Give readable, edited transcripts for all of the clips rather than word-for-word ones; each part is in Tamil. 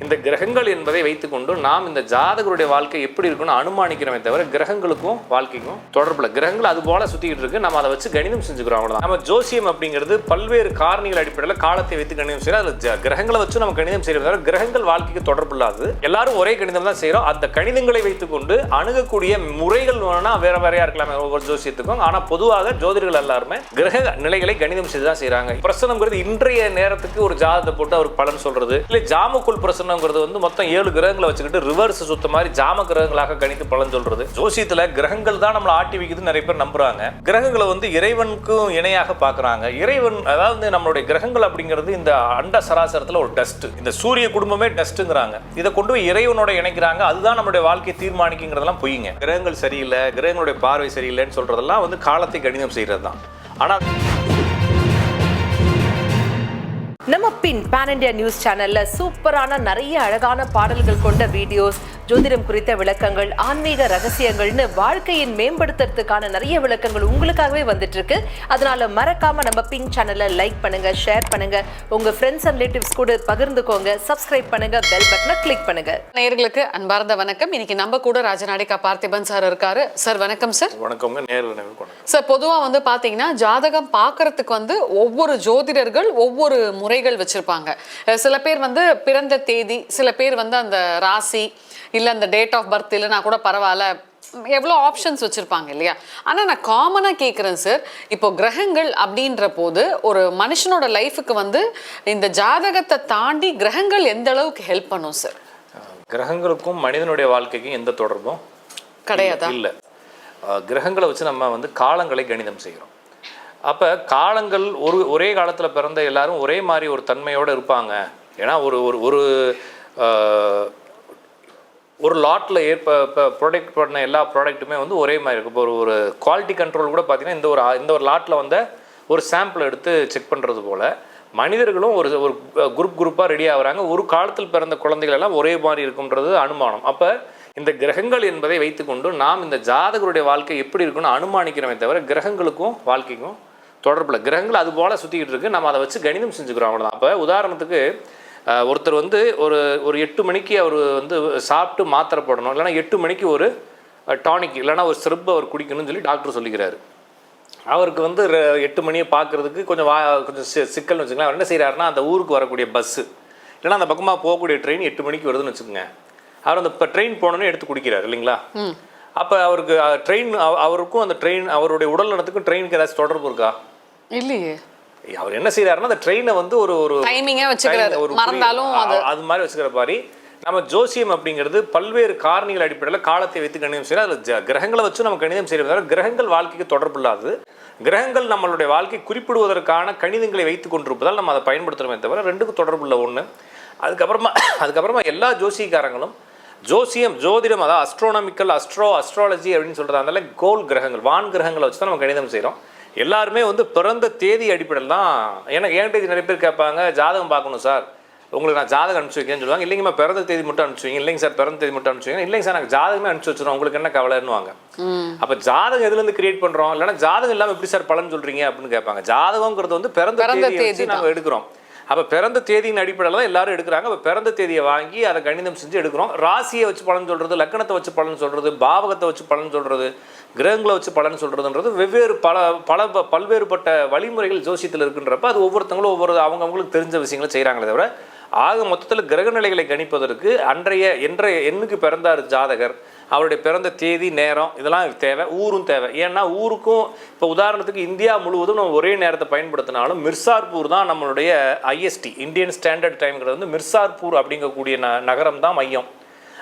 இந்த கிரகங்கள் என்பதை வைத்துக்கொண்டு நாம் இந்த ஜாதகருடைய வாழ்க்கை எப்படி இருக்குன்னு அனுமானிக்கிறோமே தவிர கிரகங்களுக்கும் வாழ்க்கைக்கும் தொடர்புல கிரகங்கள் அது போல சுத்திக்கிட்டு இருக்கு. நம்ம அதை வச்சு கணிதம் செஞ்சுக்கிறோம், அவ்வளவுதான். நம்ம ஜோசியம் அப்படிங்கிறது பல்வேறு காரணிகள் அடிப்படையில் காலத்தை வைத்து கணிதம் செய்யறோம். அதுல கிரகங்களை வச்சு நம்ம கணிதம் செய்யறோம் தவிர கிரகங்கள் வாழ்க்கைக்கு தொடர்பு இல்லாது. எல்லாரும் ஒரே கணிதம் தான் செய்யறோம். அந்த கணிதங்களை வைத்துக்கொண்டு அணுகக்கூடிய முறைகள் வேணா வேற வேறையா இருக்கலாம் ஒவ்வொரு ஜோசியத்துக்கும். ஆனா பொதுவாக ஜோதிடர்கள் எல்லாருமே கிரக நிலைகளை கணிதம் செய்து தான் செய்யறாங்க. பிரசனம்ங்கிறது இன்றைய நேரத்துக்கு ஒரு ஜாதகத்தை போட்டு அவருக்கு பலன் சொல்றது இல்ல. ஜாமக்குள் பிரசனம் வந்து மொத்தம் 7 கிரகங்களை வச்சுக்கிட்டு ரிவர்ஸ் சுத்த மாதிரி ஜாம கிரகங்களாக கணித்து பலன் சொல்றது. ஜோசியத்துல கிரகங்கள் தான் நம்மளை ஆட்டி வைக்குதுன்னு நிறைய பேர் நம்புறாங்க. கிரகங்களை வந்து இறைவனுக்கும் இணையாக பாக்குறாங்க. இறைவன் அதாவது நம்மளுடைய கிரகங்கள் அப்படிங்கிறது இந்த அண்ட சராசரத்துல ஒரு டஸ்ட். இந்த சூரிய குடும்பமே டஸ்ட்ங்கிறாங்க. இதை கொண்டு போய் இறைவனோட இணைக்கிறாங்க. அதுதான் நம்மளுடைய வாழ்க்கையை தீர்மானிக்குங்கிறதெல்லாம் பொய்ங்க. கிரகங்கள் சரியில்லை, கிரகங்களுடைய பார்வை சரியில்லைன்னு சொல்றதெல்லாம் வந்து காலத்தை கணிதம் செய்யறது தான். ஆனா நம்ம பின் பேன் இண்டியா நியூஸ் சேனல்ல சூப்பரான நிறைய அழகான பாடல்கள் கொண்ட வீடியோஸ், ஜோதிடம் குறித்த விளக்கங்கள், ஆன்மீக ரகசியங்கள்னு வாழ்க்கையின் மேம்படுத்துறதுக்கான நிறைய விளக்கங்கள் உங்களுக்காகவே வந்துட்டு இருக்கு. அதனால மறக்காம நம்ம பின் சேனலை லைக் பண்ணுங்க, ஷேர் பண்ணுங்க, உங்க ஃப்ரெண்ட்ஸ் அண்ட் ரிலேட்டிவ்ஸ் கூட பகிர்ந்துக்கோங்க, சப்ஸ்கிரைப் பண்ணுங்க, பெல் பட்டனை கிளிக் பண்ணுங்க. நேயர்களுக்கு அன்பார்ந்த வணக்கம். இன்னைக்கு நம்ம கூட ராஜநாடிகா பார்த்திபன் சார் இருக்காரு. சார் வணக்கம் சார். வணக்கம்ங்க. சார், பொதுவா வந்து பாத்தீங்கன்னா ஜாதகம் பாக்குறதுக்கு வந்து ஒவ்வொரு ஜோதிடர்கள் ஒவ்வொரு முறைகள் வச்சிருப்பாங்க. சில பேர் வந்து பிறந்த தேதி, சில பேர் வந்து அந்த ராசி இல்ல அந்த டேட் ஆஃப் பர்த் இல்லைனா கூட பரவாயில்ல, எவ்வளோ ஆப்ஷன்ஸ் வச்சிருப்பாங்க இல்லையா? ஆனால் நான் காமனாக கேட்குறேன் சார், இப்போ கிரகங்கள் அப்படின்ற போது ஒரு மனுஷனோட லைஃபுக்கு வந்து இந்த ஜாதகத்தை தாண்டி கிரகங்கள் எந்த அளவுக்கு ஹெல்ப் பண்ணும் சார்? கிரகங்களுக்கும் மனிதனுடைய வாழ்க்கைக்கும் எந்த தொடர்பும் கிடையாதா? இல்லை. கிரகங்களை வச்சு நம்ம வந்து காலங்களை கணிதம் செய்கிறோம். அப்போ காலங்கள் ஒரே காலத்தில் பிறந்த எல்லாரும் ஒரே மாதிரி ஒரு தன்மையோடு இருப்பாங்க. ஏன்னா ஒரு லாட்டில் ப்ராடக்ட் பண்ண எல்லா ப்ராடக்ட்டுமே வந்து ஒரே மாதிரி இருக்கும். இப்போ ஒரு குவாலிட்டி கண்ட்ரோல் கூட பார்த்தீங்கன்னா இந்த ஒரு லாட்டில் வந்து ஒரு சாம்பிள் எடுத்து செக் பண்ணுறது போல் மனிதர்களும் ஒரு குரூப்பாக ரெடி ஆகுறாங்க. ஒரு காலத்தில் பிறந்த குழந்தைகள் எல்லாம் ஒரே மாதிரி இருக்குன்றது அனுமானம். அப்போ இந்த கிரகங்கள் என்பதை வைத்துக்கொண்டு நாம் இந்த ஜாதகருடைய வாழ்க்கை எப்படி இருக்குன்னு அனுமானிக்கிறோமே தவிர கிரகங்களுக்கும் வாழ்க்கைக்கும் தொடர்பில் கிரகங்கள் அது போல் சுற்றிக்கிட்டு இருக்கு. நம்ம அதை வச்சு கணிதம் செஞ்சுக்கிறோம், அவ்வளோதான். அப்போ உதாரணத்துக்கு ஒருத்தர் வந்து ஒரு 8 மணிக்கு அவர் வந்து சாப்பிட்டு மாத்திரை போடணும், இல்லைனா 8 மணிக்கு ஒரு டானிக் இல்லைனா ஒரு சிரப்பு அவர் குடிக்கணும்னு சொல்லி டாக்டர் சொல்லிக்கிறாரு. அவருக்கு வந்து 8 மணியை பார்க்குறதுக்கு கொஞ்சம் சிக்கல்னு வச்சுக்கலாம். அவர் என்ன செய்கிறாருன்னா, அந்த ஊருக்கு வரக்கூடிய பஸ்ஸு இல்லைனா அந்த பக்கமாக போகக்கூடிய ட்ரெயின் 8 மணிக்கு வருதுன்னு வச்சுக்கோங்க. அவர் அந்த இப்போ ட்ரெயின் போனோன்னு எடுத்து குடிக்கிறார் இல்லைங்களா? அப்போ அவருக்கு ட்ரெயின் அவருக்கும் அந்த ட்ரெயின் அவருடைய உடல் நலத்துக்கும் ட்ரெயினுக்கு ஏதாச்சும் தொடர்பு இருக்கா? இல்லையே. அவர் என்ன செய்யறாருன்னா அந்த ட்ரெயினை வந்து ஒரு அது மாதிரி வச்சுக்கிற மாதிரி நம்ம ஜோசியம் அப்படிங்கிறது பல்வேறு காரணிகள் அடிப்படையில் காலத்தை வைத்து கணிதம் செய்யறோம். அதில் கிரகங்களை வச்சு நம்ம கணிதம் செய்யறது கிரகங்கள் வாழ்க்கைக்கு தொடர்பு இல்லாது. கிரகங்கள் நம்மளுடைய வாழ்க்கை குறிப்பிடுவதற்கான கணிதங்களை வைத்து கொண்டிருப்பதால் நம்ம அதை பயன்படுத்துகிறோமே தவிர ரெண்டுக்கும் தொடர்பு இல்லை ஒன்று. அதுக்கப்புறமா எல்லா ஜோசியக்காரங்களும் ஜோதிடம் அதாவது அஸ்ட்ராலஜி அப்படின்னு சொல்கிறது அதனால கோல் கிரகங்கள் வான் கிரகங்களை வச்சு தான் நம்ம கணிதம் செய்கிறோம். எல்லாருமே வந்து பிறந்த தேதி அடிப்படையில் தான். என்கிட்ட நிறைய பேர் கேட்பாங்க, ஜாதகம் பார்க்கணும் சார், உங்களுக்கு நான் ஜாதகம் அனுப்பிச்சி வைக்கிறேன்னு சொல்லுவாங்க. இல்லைங்கம்மா பிறந்த தேதி மட்டும் அனுப்பிச்சுவீங்க. இல்லைங்க சார் பிறந்த தேதி மட்டும் அனுப்பிச்சுவீங்க. இல்லைங்க சார் நாங்கள் ஜாதகமே அனுப்பிச்சி வச்சுருவோம், உங்களுக்கு என்ன கவலைன்னுவாங்க. அப்போ ஜாதகம் எதுலேருந்து கிரியேட் பண்ணுறோம், இல்லைனா ஜாதகம் இல்லாமல் எப்படி சார் பலன் சொல்கிறீங்க அப்படின்னு கேட்பாங்க. ஜாதகங்கிறது வந்து பிறந்த தேதி நாங்கள் எடுக்கிறோம். அப்போ பிறந்த தேதியின் அடிப்படையில் தான் எல்லாரும் எடுக்கிறாங்க. அப்போ பிறந்த தேதியை வாங்கி அதை கணிதம் செஞ்சு எடுக்கிறோம். ராசியை வச்சு பலன் சொல்கிறது, லக்கணத்தை வச்சு பலன் சொல்கிறது, பாவகத்தை வச்சு பலன் சொல்கிறது, கிரகங்களை வச்சு பலன் சொல்கிறதுன்றது வெவ்வேறு பல்வேறுபட்ட வழிமுறைகள் ஜோசியத்தில் இருக்குன்றப்ப அது ஒவ்வொருத்தங்களும் அவங்களுக்கு தெரிஞ்ச விஷயங்களை செய்கிறாங்களே தவிர ஆக மொத்தத்தில் கிரக நிலைகளை கணிப்பதற்கு எண்ணுக்கு பிறந்தார் ஜாதகர், அவருடைய பிறந்த தேதி நேரம் இதெல்லாம் தேவை. ஊரும் தேவை. ஏன்னா ஊருக்கும் இப்போ உதாரணத்துக்கு இந்தியா முழுவதும் நம்ம ஒரே நேரத்தை பயன்படுத்தினாலும் மிர்சார்பூர் தான் நம்மளுடைய ஐஎஸ்டி இந்தியன் ஸ்டாண்டர்ட் டைம்ங்கிறது வந்து மிர்சார்பூர் அப்படிங்கக்கூடிய நகரம் தான் மையம்.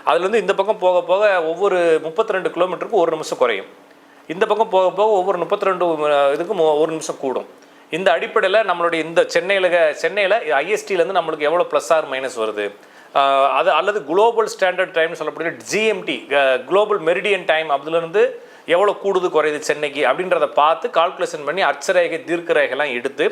அதுலேருந்து இந்த பக்கம் போக போக ஒவ்வொரு 32 கிலோமீட்டருக்கு 1 நிமிஷம் குறையும். இந்த பக்கம் போக போக ஒவ்வொரு 32 இதுக்கும் 1 நிமிஷம் கூடும். இந்த அடிப்படையில் நம்மளுடைய இந்த சென்னையில் ஐஎஸ்டிலேருந்து நம்மளுக்கு எவ்வளோ ப்ளஸ் ஆர் மைனஸ் வருது, அது அல்லது குளோபல் ஸ்டாண்டர்ட் டைம்னு சொல்லக்கூடிய ஜிஎம்டி குளோபல் மெரிடியன் டைம் அதுலேருந்து எவ்வளோ கூடுது குறையுது சென்னைக்கு அப்படின்றத பார்த்து கால்குலேஷன் பண்ணி அச்சரேகை தீர்க்கரேகைலாம் எடுத்து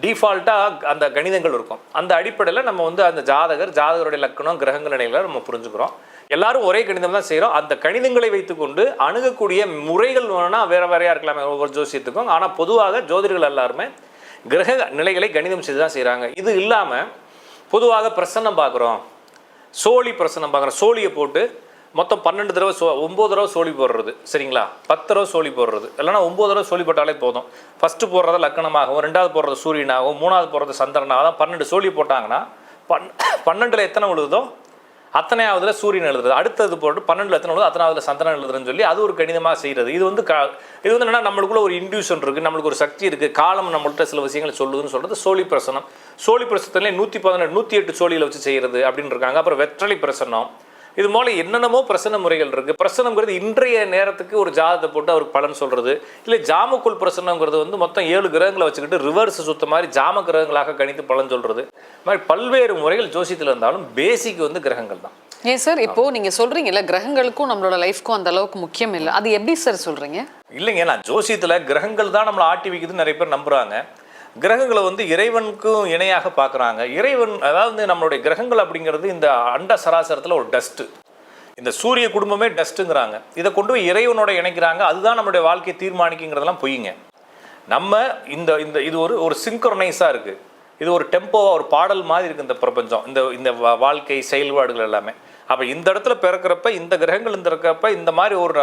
டிஃபால்ட்டாக அந்த கணிதங்கள் இருக்கும். அந்த அடிப்படையில் நம்ம வந்து அந்த ஜாதகருடைய லக்கணம் கிரகங்கள் நிலைகளை நம்ம புரிஞ்சுக்கிறோம். எல்லாரும் ஒரே கணிதம் தான் செய்கிறோம். அந்த கணிதங்களை வைத்துக்கொண்டு அணுகக்கூடிய முறைகள் வேணும்னா வேற வேறையாக இருக்கலாமே ஒவ்வொரு ஜோசியத்துக்கும். ஆனால் பொதுவாக ஜோதிடர்கள் எல்லாருமே கிரக நிலைகளை கணிதம் செய்து தான் செய்கிறாங்க. இது இல்லாமல் பொதுவாக பிரசன்னம் பார்க்குறோம், சோழி பிரசனம் பார்க்குறோம். சோழியை போட்டு மொத்தம் 12 தடவை 9 தடவை சோழி போடுறது, சரிங்களா? 10 தடவை சோழி போடுறது, இல்லைனா 9 தடவை சோழி போட்டாலே போதும். ஃபஸ்ட்டு போடுறது லக்கணமாகவும், 2வது போடுறது சூரியனாகவும், 3வது போடுறது சந்திரனாக தான் 12 சோழி போட்டாங்கன்னா 12ல் எத்தனை விழுதோ அத்தனையாவதுல சூரியன் எழுதுறது, அடுத்தது போட்டு 12ல் எத்தனை விழுதோ அத்தனாவதுல சந்திரன் எழுதுறதுன்னு சொல்லி அது ஒரு கணிதமாக செய்கிறது. இது வந்து என்னன்னா நம்மளுக்குள்ள ஒரு இன்ட்யூஷன் இருக்குது, நம்மளுக்கு ஒரு சக்தி இருக்குது, காலம் நம்மள்கிட்ட சில விஷயங்களை சொல்லுதுன்னு சொல்கிறது சோழி பிரசனம். சோழி பிரசனத்திலே 118 சோழியில் வச்சு செய்கிறது அப்படின்னு இருக்காங்க. அப்புறம் வெற்றலை பிரசனம், இது போல என்னென்னமோ பிரசன முறைகள் இருக்குது. பிரசனம்ங்கிறது இன்றைய நேரத்துக்கு ஒரு ஜாதகத்தை போட்டு அவருக்கு பலன் சொல்கிறது. இல்லை ஜாமக்குள் பிரசனங்கிறது வந்து மொத்தம் 7 கிரகங்களை வச்சுக்கிட்டு ரிவர்ஸ் சுத்த மாதிரி ஜாம கிரகங்களாக கணித்து பலன் சொல்கிறது. இது மாதிரி பல்வேறு முறைகள் ஜோசியத்தில் இருந்தாலும் பேசிக் வந்து கிரகங்கள் தான். ஏன் சார் இப்போ நீங்க சொல்றீங்கல்ல கிரகங்களுக்கும் நம்மளோட லைஃப்க்கும் அந்த அளவுக்கு முக்கியம் இல்லை, அது எப்படி சார் சொல்றீங்க? இல்லைங்க, நான் ஜோசியத்தில் கிரகங்கள் தான் நம்மளை ஆட்டி வைக்குதுன்னு நிறைய பேர் நம்புகிறாங்க. கிரகங்களை வந்து இறைவனுக்கும் இணையாக பார்க்குறாங்க. இறைவன் அதாவது நம்மளுடைய கிரகங்கள் அப்படிங்கிறது இந்த அண்ட சராசரத்தில் ஒரு டஸ்ட்டு, இந்த சூரிய குடும்பமே டஸ்ட்டுங்கிறாங்க. இதை கொண்டு போய் இறைவனோட இணைக்கிறாங்க, அதுதான் நம்மளுடைய வாழ்க்கையை தீர்மானிக்குங்கிறதெல்லாம் பொய்ங்க. நம்ம இந்த இந்த இது ஒரு சிங்க்ரோனைஸாக இருக்குது, இது ஒரு டெம்போவாக ஒரு பாடல் மாதிரி இருக்குது இந்த பிரபஞ்சம், இந்த வாழ்க்கை செயல்பாடுகள் எல்லாமே. அப்போ இந்த இடத்துல பிறக்கிறப்ப இந்த கிரகங்கள் இந்த இருக்கிறப்ப இந்த மாதிரி ஒரு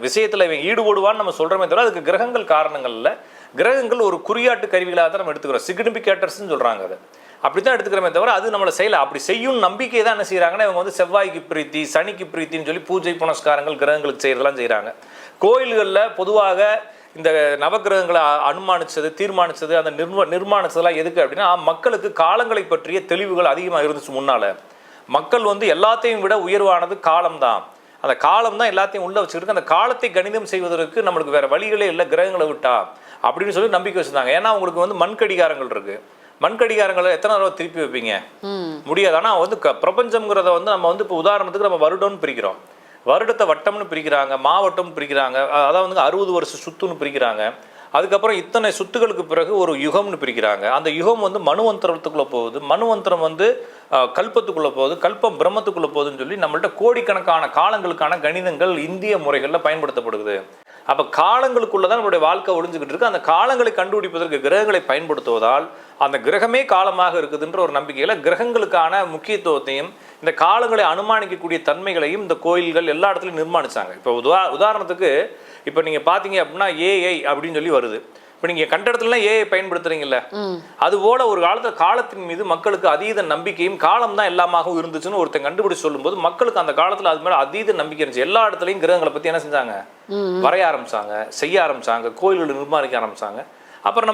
விஷயத்தில் இவன் ஈடுபடுவான்னு நம்ம சொல்கிறோமே தவிர அதுக்கு கிரகங்கள் காரணங்கள் இல்லை. கிரகங்கள் ஒரு குறியாட்டு கருவிகளாக தான் நம்ம எடுத்துக்கிறோம், சிக்னிஃபிகேட்டர்ஸ்ன்னு சொல்கிறாங்க. அதை அப்படி தான் எடுத்துக்கிறோமே தவிர அது நம்மளை செய்யலை. அப்படி செய்யும் நம்பிக்கை தான் என்ன செய்கிறாங்கன்னா இவங்க வந்து செவ்வாய்க்கு பிரீத்தி சனிக்கு பிரீத்தின்னு சொல்லி பூஜை புனஸ்காரங்கள் கிரகங்களுக்கு செய்கிறதெல்லாம் செய்கிறாங்க. கோயில்களில் பொதுவாக இந்த நவகிரகங்களை அனுமானிச்சது தீர்மானித்தது அந்த நிர்மாணிச்சதெல்லாம் எதுக்கு அப்படின்னா மக்களுக்கு காலங்களை பற்றிய தெளிவுகள் அதிகமாக இருந்துச்சு. முன்னால் மக்கள் வந்து எல்லாத்தையும் விட உயர்வானது காலம்தான், அந்த காலம் தான் எல்லாத்தையும் உள்ள வச்சுக்கிட்டு அந்த காலத்தை கணிதம் செய்வதற்கு நம்மளுக்கு வேற வழிகளே இல்லை கிரகங்களை விட்டா அப்படின்னு சொல்லி நம்பிக்கை வச்சுருந்தாங்க. ஏன்னா அவங்களுக்கு வந்து மண்கடிகாரங்கள் இருக்கு, மண்கடிகாரங்களை எத்தனை தடவை திருப்பி வைப்பீங்க, முடியாது. ஆனால் வந்து பிரபஞ்சம்ங்கிறத வந்து நம்ம வந்து இப்போ உதாரணத்துக்கு நம்ம வருடம்னு பிரிக்கிறோம், வருடத்தை வட்டம்னு பிரிக்கிறாங்க, மாவட்டம்னு பிரிக்கிறாங்க, அதாவது வந்து 60 வருஷம் சுத்துன்னு பிரிக்கிறாங்க. அதுக்கப்புறம் இத்தனை சுத்துகளுக்கு பிறகு ஒரு யுகம்னு பிரிக்கிறாங்க. அந்த யுகம் வந்து மனுவந்திரத்துக்குள்ளே போகுது, மனுவந்திரம் வந்து கல்பத்துக்குள்ளே போகுது, கல்பம் பிரம்மத்துக்குள்ளே போகுதுன்னு சொல்லி நம்மள்ட்ட கோடிக்கணக்கான காலங்களுக்கான கணிதங்கள் இந்திய முறைகளில் பயன்படுத்தப்படுது. அப்போ காலங்களுக்குள்ளே தான் நம்மளுடைய வாழ்க்கை ஒழிஞ்சுக்கிட்டு இருக்கு. அந்த காலங்களை கண்டுபிடிப்பதற்கு கிரகங்களை பயன்படுத்துவதால் அந்த கிரகமே காலமாக இருக்குதுன்ற ஒரு நம்பிக்கையில் கிரகங்களுக்கான முக்கியத்துவத்தையும் இந்த காலங்களை அனுமானிக்கக்கூடிய தன்மைகளையும் இந்த கோயில்கள் எல்லா இடத்துலையும் நிர்மாணிச்சாங்க. இப்போ உதாரணத்துக்கு இப்போ நீங்கள் பார்த்தீங்க அப்படின்னா ஏஐ அப்படின்னு சொல்லி வருது. இப்போ நீங்கள் கண்ட இடத்துலலாம் ஏஐ பயன்படுத்துறீங்கல்ல, அதுபோல் ஒரு காலத்தில் காலத்தின் மீது மக்களுக்கு அதீத நம்பிக்கையும் காலம் தான் எல்லாமாகவும் இருந்துச்சுன்னு ஒருத்தன் கண்டுபிடிச்சு சொல்லும்போது மக்களுக்கு அந்த காலத்தில் அது மேலே அதீத நம்பிக்கை இருந்துச்சு. எல்லா இடத்துலையும் கிரகங்களை பற்றி என்ன செஞ்சாங்க, வரைய ஆரம்பிச்சாங்க, செய்ய ஆரம்பிச்சாங்க, கோயில்களை நிர்மாணிக்க ஆரம்பிச்சாங்க. அப்புறம்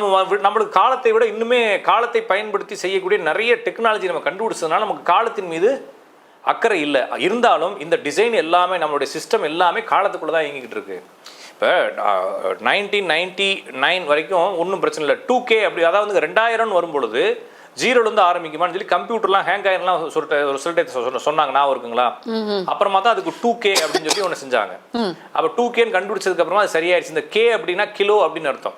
நம்மளுக்கு காலத்தை விட இன்னுமே காலத்தை பயன்படுத்தி செய்யக்கூடிய நிறைய டெக்னாலஜி நம்ம கண்டுபிடிச்சதுனால நமக்கு காலத்தின் மீது அக்கறை இல்லை. இருந்தாலும் இந்த டிசைன் எல்லாமே நம்மளுடைய சிஸ்டம் எல்லாமே காலத்துக்குள்ளே தான் இயங்கிக்கிட்டு இருக்கு. இப்போ 1999 வரைக்கும் ஒன்றும் பிரச்சனை இல்லை. 2K அப்படி அதாவது 2000 வரும்பொழுது 0லேருந்து ஆரம்பிக்குமான்னு சொல்லி கம்ப்யூட்டர்லாம் ஹேங் ஆயிரலாம் ஒரு சில டைம் சொன்னாங்க, நான் இருக்குங்களா? அப்புறமா தான் அதுக்கு 2K அப்படின்னு சொல்லி ஒன்று செஞ்சாங்க. அப்போ 2Kன்னு கண்டுபிடிச்சதுக்கு அப்புறமா அது சரியாயிடுச்சு. இந்த K அப்படின்னா கிலோ அப்படின்னு அர்த்தம்.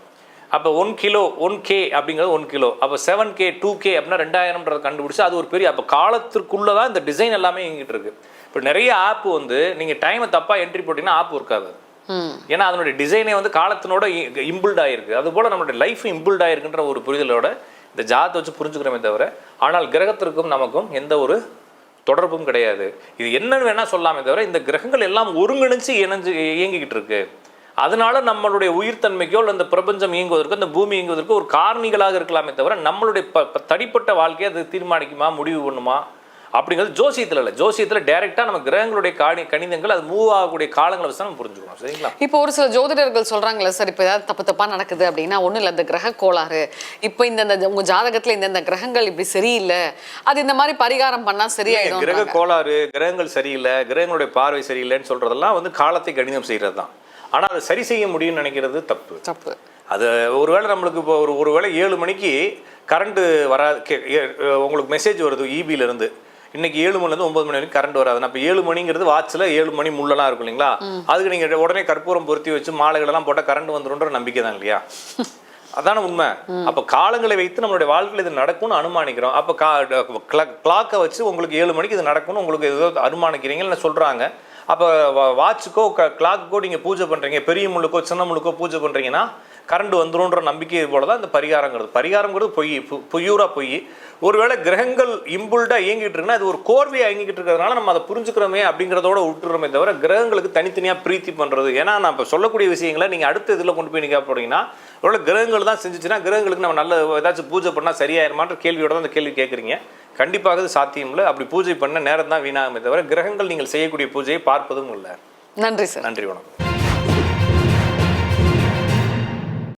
அப்போ 1 கிலோ 1K அப்படிங்கிறது 1 கிலோ. அப்போ 7K 2K அப்படின்னா 2000 கண்டுபிடிச்சு அது ஒரு பெரிய அப்போ காலத்திற்குள்ளே தான் இந்த டிசைன் எல்லாமே இயங்கிட்டு இருக்கு. இப்போ நிறைய ஆப் வந்து நீங்கள் டைமை தப்பாக என்ட்ரி போட்டிங்கன்னா ஆப் இருக்காது. ஏன்னா அதனுடைய டிசைனே வந்து காலத்தினோட இம்பிள்ட் ஆகிருக்கு. அதுபோல் நம்மளுடைய லைஃப் இம்பிள்ட் ஆகிருக்குன்ற ஒரு புரிதலோட இந்த ஜாதத்தை வச்சு புரிஞ்சுக்கிறோமே தவிர ஆனால் கிரகத்திற்கும் நமக்கும் எந்த ஒரு தொடர்பும் கிடையாது. இது என்னன்னு வேணால் சொல்லாமே தவிர இந்த கிரகங்கள் எல்லாம் ஒருங்கிணைச்சு இயங்கிக்கிட்டு இருக்கு. அதனால நம்மளுடைய உயிர்த்தன்மைக்கோ இல்லை இந்த பிரபஞ்சம் இயங்குவதற்கோ இந்த பூமி இயங்குவதற்கோ ஒரு காரணிகளாக இருக்கலாமே தவிர நம்மளுடைய தனிப்பட்ட வாழ்க்கையை அது தீர்மானிக்குமா முடிவு பண்ணுமா அப்படிங்கிறது ஜோசியத்தில் இல்லை. ஜோசியத்தில் டைரெக்டாக நம்ம கிரகங்களுடைய கணிதங்கள் அது மூவ் ஆகக்கூடிய காலங்களை வச்சு நம்ம புரிஞ்சுக்கணும். சரிங்களா? இப்போ ஒரு சில ஜோதிடர்கள் சொல்றாங்களே சார், இப்போ ஏதாவது தப்பா நடக்குது அப்படின்னா ஒன்றும் இல்லை, இந்த கிரக கோளாறு, இப்போ இந்த உங்க ஜாதகத்தில் இந்த கிரகங்கள் இப்படி சரியில்லை, அது இந்த மாதிரி பரிகாரம் பண்ணால் சரியாயிடும். கிரக கோளாறு, கிரகங்கள் சரியில்லை, கிரகங்களுடைய பார்வை சரியில்லைன்னு சொல்றதெல்லாம் வந்து காலத்தை கணிதம் செய்கிறது தான். ஆனால் அதை சரி செய்ய முடியும்னு நினைக்கிறது தப்பு. அது ஒருவேளை நம்மளுக்கு இப்போ ஒருவேளை 7 மணிக்கு கரண்ட்டு வராது, உங்களுக்கு மெசேஜ் வருது இபியிலேருந்து, இன்னைக்கு 7 மணிலேருந்து 9 மணி வரைக்கும் கரண்ட் வராது. அப்போ 7 மணிங்கிறது வாட்சில் 7 மணி முள்ளெல்லாம் இருக்கும் இல்லைங்களா? அதுக்கு நீங்கள் உடனே கற்பூரம் பொருத்தி வச்சு மாலைகளெல்லாம் போட்டால் கரண்ட் வந்துடும்ன்ற நம்பிக்கை தான் இல்லையா? அதான உண்மை. அப்போ காலங்களை வைத்து நம்மளுடைய வாழ்க்கையில் இது நடக்கும்னு அனுமானிக்கிறோம். அப்போ கிளாக்கை வச்சு உங்களுக்கு 7 மணிக்கு இது நடக்கும்னு உங்களுக்கு ஏதோ அனுமானிக்கிறீங்கன்னு சொல்கிறாங்க. அப்போ வாட்சுக்கோ கிளாக்குக்கோ நீங்கள் பூஜை பண்ணுறீங்க, பெரிய முள்ளுக்கோ சின்ன முள்ளுக்கோ பூஜை பண்ணுறீங்கன்னா கரண்ட் வந்துரும்ன்ற நம்பிக்கை போல தான் இந்த பரிகாரங்கிறது பொய்யூரா பொய். ஒருவேளை கிரகங்கள் இம்புல்டாக இயங்கிட்டு இருக்குன்னா அது ஒரு கோர்வையாக இயங்கிட்டு இருக்கிறதுனால நம்ம அதை புரிஞ்சுக்கிறோமே அப்படிங்கிறதோட விட்டுறோமே தவிர கிரகங்களுக்கு தனித்தனியாக பிரீத்தி பண்ணுறது. ஏன்னா நான் இப்போ சொல்லக்கூடிய விஷயங்களை நீங்கள் அடுத்த இதில் கொண்டு போய் நீங்கள் போனீங்கன்னா ஒருவேளை கிரகங்கள் தான் செஞ்சுச்சுன்னா கிரகங்களுக்கு நம்ம நல்ல ஏதாச்சும் பூஜை பண்ணால் சரியாயிருமான்ற கேள்வியோட தான் அந்த கேள்வி கேட்குறீங்க. கண்டிப்பாக அது சாத்தியம் இல்லை. அப்படி பூஜை பண்ண நேரம் தான் வீணாகுமே தவிர கிரகங்கள் நீங்கள் செய்யக்கூடிய பூஜையை பார்ப்பதும் இல்லை. நன்றி சார். நன்றி, வணக்கம்.